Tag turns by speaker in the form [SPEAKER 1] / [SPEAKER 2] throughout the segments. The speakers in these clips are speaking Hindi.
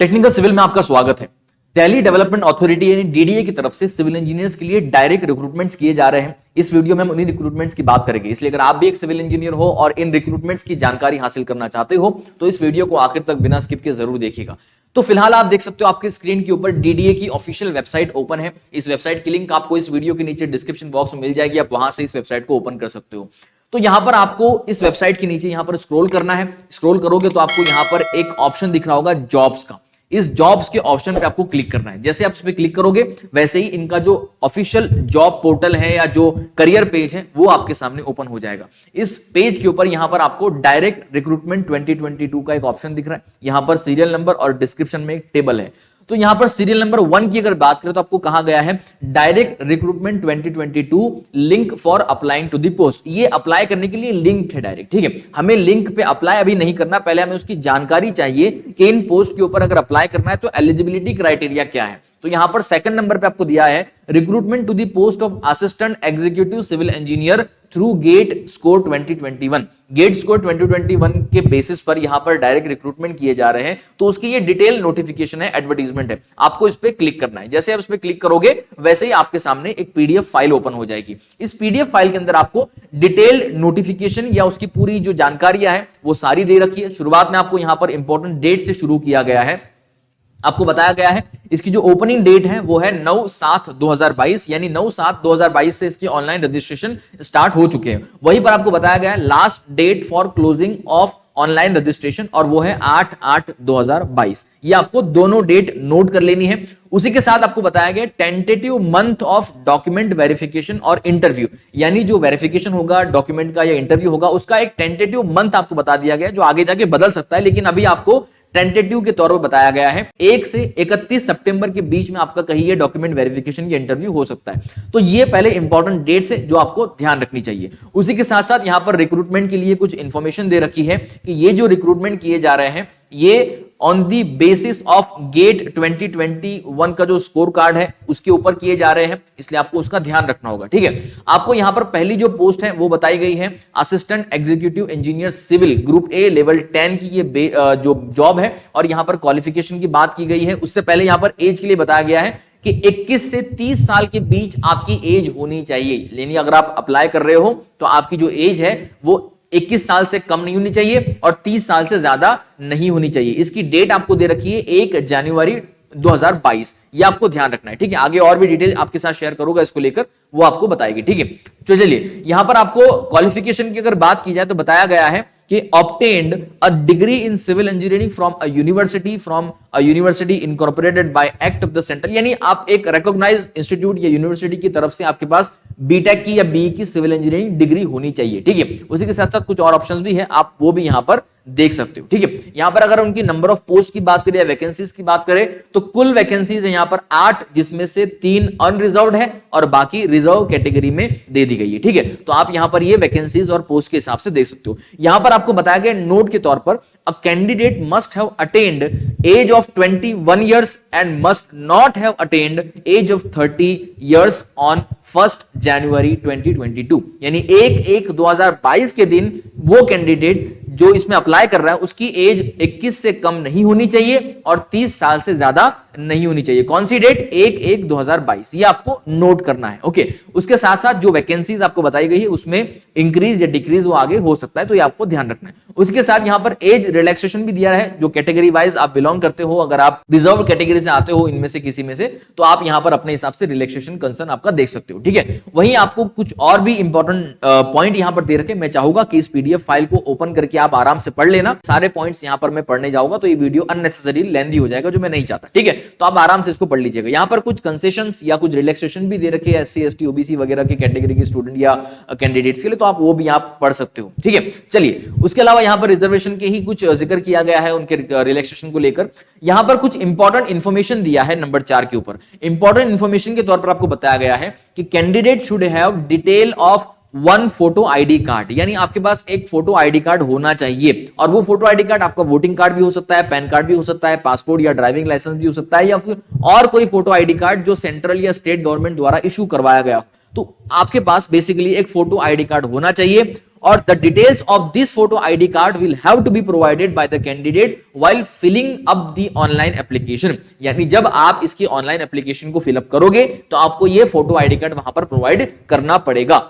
[SPEAKER 1] टेक्निकल सिविल में आपका स्वागत है। दिल्ली डेवलपमेंट अथॉरिटी यानी डीडीए की तरफ से सिविल इंजीनियर्स के लिए डायरेक्ट रिक्रूटमेंट्स किए जा रहे हैं। इस वीडियो में हम उन्हीं रिक्रूटमेंट्स की बात करेंगे, इसलिए अगर आप भी एक सिविल इंजीनियर हो और इन रिक्रूटमेंट्स की जानकारी हासिल करना चाहते हो तो इस वीडियो को आखिर तक बिना स्किप के जरूर देखिएगा। तो फिलहाल आप देख सकते हो आपकी स्क्रीन के ऊपर डीडीए की ऑफिशियल वेबसाइट ओपन है। इस वेबसाइट की लिंक आपको इस वीडियो के नीचे डिस्क्रिप्शन बॉक्स में मिल जाएगी, आप वहां से इस वेबसाइट को ओपन कर सकते हो। तो यहां पर आपको इस वेबसाइट के नीचे यहां पर स्क्रॉल करना है। स्क्रॉल करोगे तो आपको यहां पर एक ऑप्शन दिख रहा होगा जॉब्स का। इस जॉब्स के ऑप्शन पे आपको क्लिक करना है। जैसे आप इस पे क्लिक करोगे वैसे ही इनका जो ऑफिशियल जॉब पोर्टल है या जो करियर पेज है वो आपके सामने ओपन हो जाएगा। इस पेज के ऊपर यहां पर आपको डायरेक्ट रिक्रूटमेंट 2022 का एक ऑप्शन दिख रहा है। यहां पर सीरियल नंबर और डिस्क्रिप्शन में एक टेबल है। तो यहां पर सीरियल नंबर 1 की अगर बात करें तो आपको कहा गया है direct recruitment 2022 link for applying to the post. ये अप्लाई करने के लिए लिंक है डायरेक्ट, ठीक है। हमें लिंक पे अप्लाई अभी नहीं करना, पहले हमें उसकी जानकारी चाहिए कि इन पोस्ट के ऊपर अगर अप्लाई करना है तो एलिजिबिलिटी क्राइटेरिया क्या है। तो यहां पर सेकंड नंबर पे आपको दिया है recruitment to the post of assistant executive civil engineer through GATE score 2021। GATE score 2021 के बेसिस पर यहां पर डायरेक्ट रिक्रूटमेंट किए जा रहे हैं। तो उसकी ये डिटेल नोटिफिकेशन है, एडवर्टाइजमेंट है। आपको इस पे क्लिक करना है। जैसे आप इस पे क्लिक करोगे वैसे ही आपके सामने एक पीडीएफ फाइल ओपन हो जाएगी। इस पीडीएफ फाइल के अंदर आपको डिटेल नोटिफिकेशन या उसकी पूरी जो जानकारियां है वो सारी दे रखी है। शुरुआत में आपको यहां पर इंपॉर्टेंट डेट से शुरू किया गया है। आपको बताया गया है इसकी जो ओपनिंग डेट है वो है 9/7/2022, यानी 9/7/2022 से इसकी ऑनलाइन रजिस्ट्रेशन स्टार्ट हो चुके हैं। वहीं पर आपको बताया गया है last date for closing of online registration और वो है 8/8/2022। ये आपको दोनों डेट नोट कर लेनी है। उसी के साथ आपको बताया गया tentative month of document verification और इंटरव्यू, यानी जो वेरिफिकेशन होगा डॉक्यूमेंट का या इंटरव्यू होगा उसका एक टेंटेटिव मंथ आपको बता दिया गया जो आगे जाके बदल सकता है, लेकिन अभी आपको टेंटेटिव के तौर पर बताया गया है 1 से 31 सितंबर के बीच में आपका कहीं ये डॉक्यूमेंट वेरिफिकेशन या इंटरव्यू हो सकता है। तो ये पहले इंपॉर्टेंट डेट्स है जो आपको ध्यान रखनी चाहिए। उसी के साथ साथ यहां पर रिक्रूटमेंट के लिए कुछ इंफॉर्मेशन दे रखी है कि ये जो रिक्रूटमेंट किए जा रहे हैं ये on the basis of GATE 2021 का जो स्कोर कार्ड है उसके ऊपर किए जा रहे हैं, इसलिए आपको उसका ध्यान रखना होगा, ठीक है। आपको यहां पर पहली जो पोस्ट है वो बताई गई है assistant executive engineer civil group A level 10 की ये जो जॉब है और यहां पर क्वालिफिकेशन की बात की गई है। उससे पहले यहां पर एज के लिए बताया गया है कि 21 से 30 साल के बीच आपकी एज होनी चाहिए, यानी अगर आप अप्लाई कर रहे हो तो आपकी जो एज है वो 21 साल से कम नहीं होनी चाहिए और 30 साल से ज्यादा नहीं होनी चाहिए। इसकी डेट आपको दे रखी है 1 जनवरी 2022। ये आपको ध्यान रखना है, ठीक है। आगे और भी डिटेल आपके साथ शेयर करूंगा इसको लेकर, वो आपको बताएगी, ठीक है। तो चलिए यहां पर आपको क्वालिफिकेशन की अगर बात की जाए तो बताया गया है कि obtained a degree in civil engineering from a university incorporated by act of the central, यानी आप एक recognized इंस्टीट्यूट या यूनिवर्सिटी की तरफ से आपके पास बीटेक की या बीई की सिविल इंजीनियरिंग डिग्री होनी चाहिए, ठीक है। उसी के साथ साथ कुछ और ऑप्शंस भी हैं, आप वो भी यहां पर देख सकते हो, ठीक है। यहां पर अगर उनकी नंबर ऑफ पोस्ट की बात करें या वैकेंसीज की बात करें तो कुल वैकेंसीज है यहां पर 8, जिसमें से 3 अनरिजर्व्ड है और बाकी रिजर्व कैटेगरी में दे दी गई है, ठीक है। तो आप यहां पर ये वैकेंसीज और पोस्ट के हिसाब से देख सकते हो। यहां पर आपको बताया गया नोट के तौर पर a candidate must have attained age of 21 years and must not have attained age of 30 years on 1 January 2022, यानी 1/1/2022 के दिन वो कैंडिडेट जो इसमें अप्लाई कर रहा है उसकी एज 21 से कम नहीं होनी चाहिए और 30 साल से ज्यादा नहीं होनी चाहिए। कौन सी डेट? 1/1/2022। ये आपको नोट करना है, ओके। उसके साथ साथ जो वैकेंसीज आपको बताई गई है उसमें इंक्रीज या डिक्रीज वो आगे हो सकता है, तो ये आपको ध्यान रखना है। उसके साथ यहां पर एज रिलैक्सेशन भी दिया है, जो कैटेगरी वाइज आप बिलोंग करते हो, अगर आप रिजर्व कैटेगरी से आते हो इनमें से किसी में से, तो आप यहां पर अपने हिसाब से रिलैक्सेशन कंसर्न आपका देख सकते हो, ठीक है। वहीं आपको कुछ और भी इंपॉर्टेंट पॉइंट यहां पर दे रखे। मैं चाहूंगा कि इस पीडीएफ फाइल को ओपन करके आप आराम से पढ़ लेना। सारे पॉइंट्स यहां पर मैं पढ़ने जाऊंगा तो ये वीडियो अननेसेसरी लेंथी हो जाएगा, जो मैं नहीं चाहता, ठीक है। तो आप आराम से इसको पढ़ लीजिएगा। यहां पर कुछ कंसेशंस या कुछ रिलैक्सेशन भी दे रखे हैं एससी एसटी ओबीसी वगैरह की कैटेगरी के स्टूडेंट या कैंडिडेट्स के लिए, तो आप वो भी आप पढ़ सकते हो, ठीक है। चलिए उसके अलावा यहां पर रिजर्वेशन के ही कुछ जिक्र किया गया है उनके रिलैक्सेशन को लेकर। यहां पर कुछ इंपॉर्टेंट इंफॉर्मेशन दिया है नंबर 4 के ऊपर। इंपॉर्टेंट इंफॉर्मेशन के तौर पर आपको बताया गया है कि candidate should have detail of 1 photo ID card, यानी आपके पास एक फोटो आईडी कार्ड होना चाहिए। और वो फोटो आईडी कार्ड आपका वोटिंग कार्ड भी हो सकता है, पैन कार्ड भी हो सकता है, पासपोर्ट या ड्राइविंग लाइसेंस भी हो सकता है, या फिर और कोई फोटो आईडी कार्ड जो सेंट्रल या स्टेट गवर्नमेंट द्वारा इशू करवाया गया। तो आपके पास बेसिकली एक फोटो आईडी कार्ड होना चाहिए। और the details of this photo ID card will have to be provided by the candidate while filling up the online application. यानी जब आप इसकी ऑनलाइन एप्लीकेशन को फिलअप करोगे तो आपको ये फोटो आईडी कार्ड वहां पर प्रोवाइड करना पड़ेगा।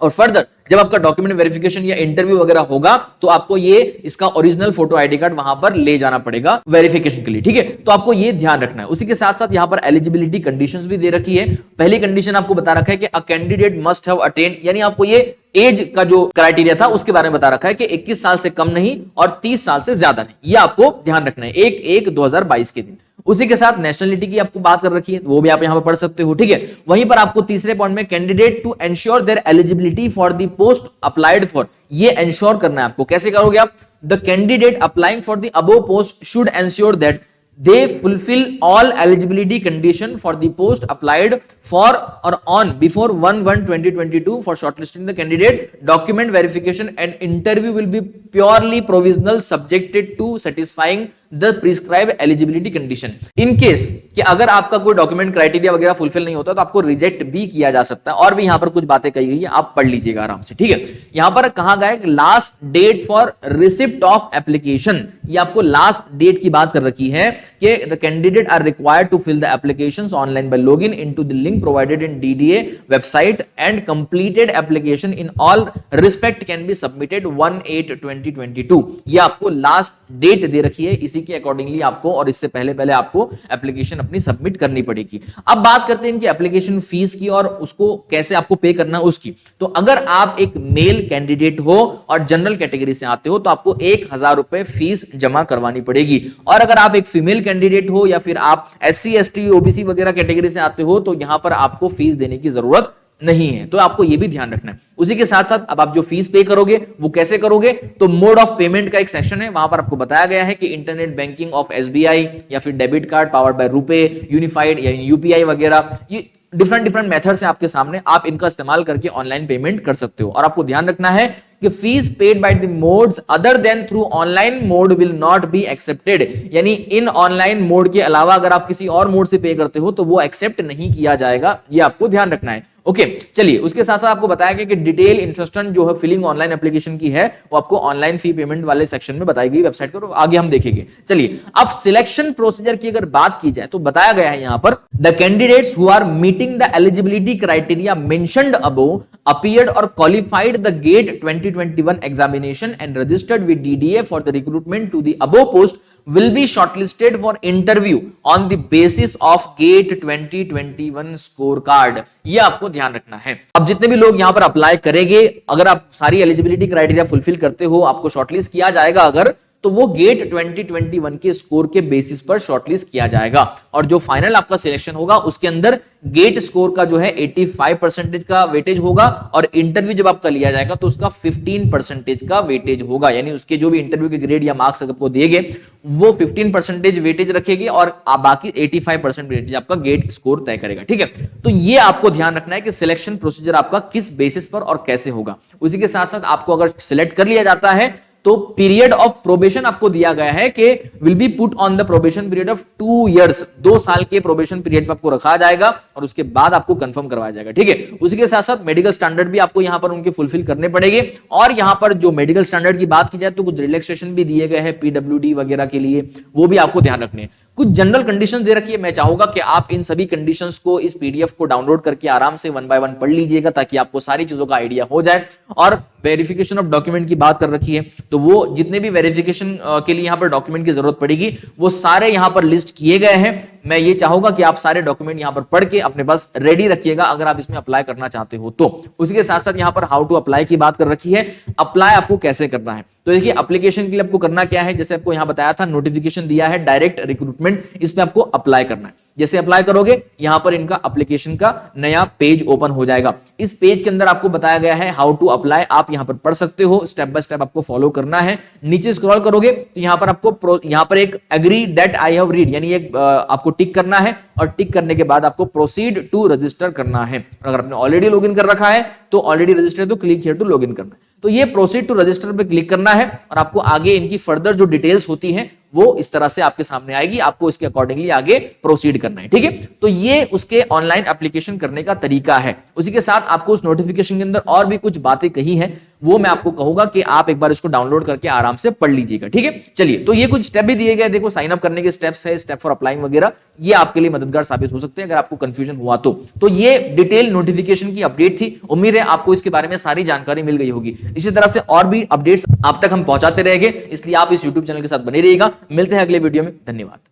[SPEAKER 1] और फर्दर जब आपका डॉक्यूमेंट वेरिफिकेशन या इंटरव्यू वगैरह होगा तो आपको ये इसका ओरिजिनल फोटो आईडी कार्ड वहां पर ले जाना पड़ेगा वेरिफिकेशन के लिए, ठीक है। तो आपको ये ध्यान रखना है। उसी के साथ साथ यहां पर एलिजिबिलिटी कंडीशंस भी दे रखी है। पहली कंडीशन आपको बता रखा है कि अ कैंडिडेट मस्ट हैव अटेन्ड, यानी आपको ये एज का जो क्राइटेरिया था उसके बारे में बता रखा है कि 21 साल से कम नहीं और 30 साल से ज्यादा नहीं, ये आपको ध्यान रखना है 1/1/2022 के दिन। उसी के साथ नेशनलिटी की आपको बात कर रखी है, वो भी आप यहां पर पढ़ सकते हो, ठीक है। वहीं पर आपको तीसरे पॉइंट में candidate to ensure their eligibility for the post applied for, ये एंश्योर करना है आपको। कैसे करोगे आप? The candidate applying for the above post should ensure that they fulfill all eligibility condition for the post applied for or on before 1/1/2022 for shortlisting the candidate. Document verification and interview will be purely provisional subjected to satisfying the prescribed eligibility condition. In case कि अगर आपका कोई डॉक्यूमेंट क्राइटेरिया वगैरह फुलफिल नहीं होता तो आपको रिजेक्ट भी किया जा सकता है। और भी यहां पर कुछ बातें कही गई है, आप पढ़ लीजिएगा आराम से, ठीक है। यहां पर कहा गया है last date for receipt of application, ये आपको लास्ट डेट की बात कर रखी है कि the candidate are required to fill the applications online by login into the link provided in DDA website and completed application in all respect can be submitted 1/8/2022। ये आपको लास्ट डेट दे रखी है, इसी के अकॉर्डिंगली आपको और इससे पहले आपको एप्लीकेशन अपनी सबमिट करनी पड़ेगी। अब बात करते हैं इनकी एप्लीकेशन फीस की और उसको कैसे आपको पे करना है उसकी। तो अगर आप एक मेल कैंडिडेट हो और जनरल कैटेगरी से आते हो तो आपको 1000 रुपए फीस जमा करवानी पड़ेगी। और अगर आप एक फीमेल कैंडिडेट हो या फिर आप SC ST OBC वगैरह कैटेगरी से आते हो तो यहां पर आपको फीस देने की जरूरत नहीं है। तो आपको यह भी ध्यान रखना है। उसी के साथ साथ अब आप जो फीस पे करोगे वो कैसे करोगे, तो मोड ऑफ पेमेंट का एक सेक्शन है, वहां पर आपको बताया गया है कि इंटरनेट बैंकिंग ऑफ SBI या फिर debit card powered by RuPay, unified या UPI वगैरह, ये डिफरेंट मेथड्स हैं आपके सामने, आप इनका इस्तेमाल करके ऑनलाइन पेमेंट कर सकते हो। और आपको ध्यान रखना है कि fees paid by the modes other than through online mode will not be accepted, यानी इन ऑनलाइन मोड के अलावा अगर आप किसी और मोड से पे करते हो तो वो एक्सेप्ट नहीं किया जाएगा, ये आपको ध्यान रखना है। ओके, चलिए उसके साथ साथ आपको बताया गया कि डिटेल इंस्ट्रक्शन जो है फिलिंग ऑनलाइन एप्लीकेशन की है वो आपको ऑनलाइन फी पेमेंट वाले सेक्शन में बताई गई वेबसाइट पर, आगे हम देखेंगे। चलिए अब सिलेक्शन प्रोसीजर की अगर बात की जाए तो बताया गया है यहां पर the candidates who are meeting the eligibility criteria mentioned above appeared or qualified the GATE 2021 examination and registered with DDA for the recruitment to the above post will be shortlisted for interview on the basis of GATE 2021 scorecard। ये आपको ध्यान रखना है। अब जितने भी लोग यहां पर अप्लाई करेंगे, अगर आप सारी एलिजिबिलिटी क्राइटेरिया फुलफिल करते हो, आपको शॉर्टलिस्ट किया जाएगा अगर, तो वो गेट 2021 के स्कोर के बेसिस पर शॉर्टलिस्ट किया जाएगा। और जो फाइनल आपका सिलेक्शन होगा उसके अंदर गेट स्कोर का जो है 85% का वेटेज होगा और इंटरव्यू जब आपका लिया जाएगा तो उसका 15% का वेटेज होगा, यानी उसके जो भी इंटरव्यू के ग्रेड या मार्क्स आपको दिए गए वो 15% वेटेज रखेगी और बाकी 85% वेटेज आपका गेट स्कोर तय करेगा, ठीक है। तो ये आपको ध्यान रखना है कि सिलेक्शन प्रोसीजर आपका किस बेसिस पर और कैसे होगा। उसी के साथ साथ आपको अगर सिलेक्ट कर लिया जाता है तो पीरियड ऑफ प्रोबेशन आपको दिया गया है कि will be put on the probation period of 2 years, 2 साल के प्रोबेशन पीरियड पे आपको रखा जाएगा और उसके बाद आपको कंफर्म करवाया जाएगा, ठीक है। उसी के साथ साथ मेडिकल स्टैंडर्ड भी आपको यहां पर उनके फुलफिल करने पड़ेंगे। और यहां पर जो मेडिकल स्टैंडर्ड की बात की जाए तो कुछ रिलैक्सेशन भी दिए गए हैं PWD वगैरह के लिए, वो भी आपको ध्यान रखने हैं। कुछ जनरल कंडीशंस दे रखी है, मैं चाहूंगा कि आप इन सभी कंडीशंस को इस PDF को डाउनलोड करके आराम से 1 बाय 1 पढ़ लीजिएगा ताकि आपको सारी चीजों का आइडिया हो जाए। और वेरिफिकेशन ऑफ डॉक्यूमेंट की बात कर रखी है तो वो जितने भी वेरिफिकेशन के लिए यहां पर डॉक्यूमेंट की जरूरत पड़ेगी वो सारे यहां पर लिस्ट किए गए हैं। मैं ये चाहूंगा कि आप सारे डॉक्यूमेंट यहां पर पढ़ के अपने पास रेडी रखिएगा अगर आप इसमें अप्लाई करना चाहते हो तो। उसी के साथ साथ यहां पर हाउ टू अप्लाई की बात कर रखी है, अप्लाई आपको कैसे करना है। तो देखिए एप्लीकेशन के लिए आपको करना क्या है, जैसे आपको यहां बताया था नोटिफिकेशन दिया है डायरेक्ट रिक्रूटमेंट, इसमें आपको अप्लाई करना है। जैसे अप्लाई करोगे यहां पर इनका एप्लीकेशन का नया पेज ओपन हो जाएगा। इस पेज के अंदर आपको बताया गया है हाउ टू अप्लाई, आप यहां पर पढ़ सकते हो, स्टेप बाय स्टेप आपको फॉलो करना है। नीचे स्क्रॉल करोगे तो यहां पर आपको यहां पर एक agree that I have read यानी एक आपको टिक करना है और टिक करने के बाद आपको प्रोसीड टू रजिस्टर करना है। अगर आपने ऑलरेडी लॉगिन कर रखा है तो ऑलरेडी रजिस्टर है तो क्लिक हियर टू लॉगिन करना है। तो ये प्रोसीड टू रजिस्टर पे क्लिक करना है और आपको आगे इनकी फर्दर जो डिटेल्स होती हैं वो इस तरह से आपके सामने आएगी, आपको इसके अकॉर्डिंगली आगे प्रोसीड करना है। ठीक है, तो ये उसके ऑनलाइन एप्लीकेशन करने का तरीका है। उसी के साथ आपको उस नोटिफिकेशन के अंदर और भी कुछ बातें कही हैं, वो मैं आपको कहूंगा कि आप एक बार इसको डाउनलोड करके आराम से पढ़ लीजिएगा। ठीक है, चलिए, तो ये कुछ स्टेप भी दिए गए, देखो साइन अप करने के स्टेप्स है, स्टेप फॉर अप्लाइंग वगैरह, ये आपके लिए मददगार साबित हो सकते हैं अगर आपको कंफ्यूजन हुआ तो ये डिटेल नोटिफिकेशन की अपडेट थी। उम्मीद है आपको इसके बारे में सारी जानकारी मिल गई होगी। इसी तरह से और भी अपडेट्स आप तक हम पहुंचाते रहेंगे, इसलिए आप इस यूट्यूब चैनल के साथ बने रहिएगा। मिलते हैं अगले वीडियो में, धन्यवाद।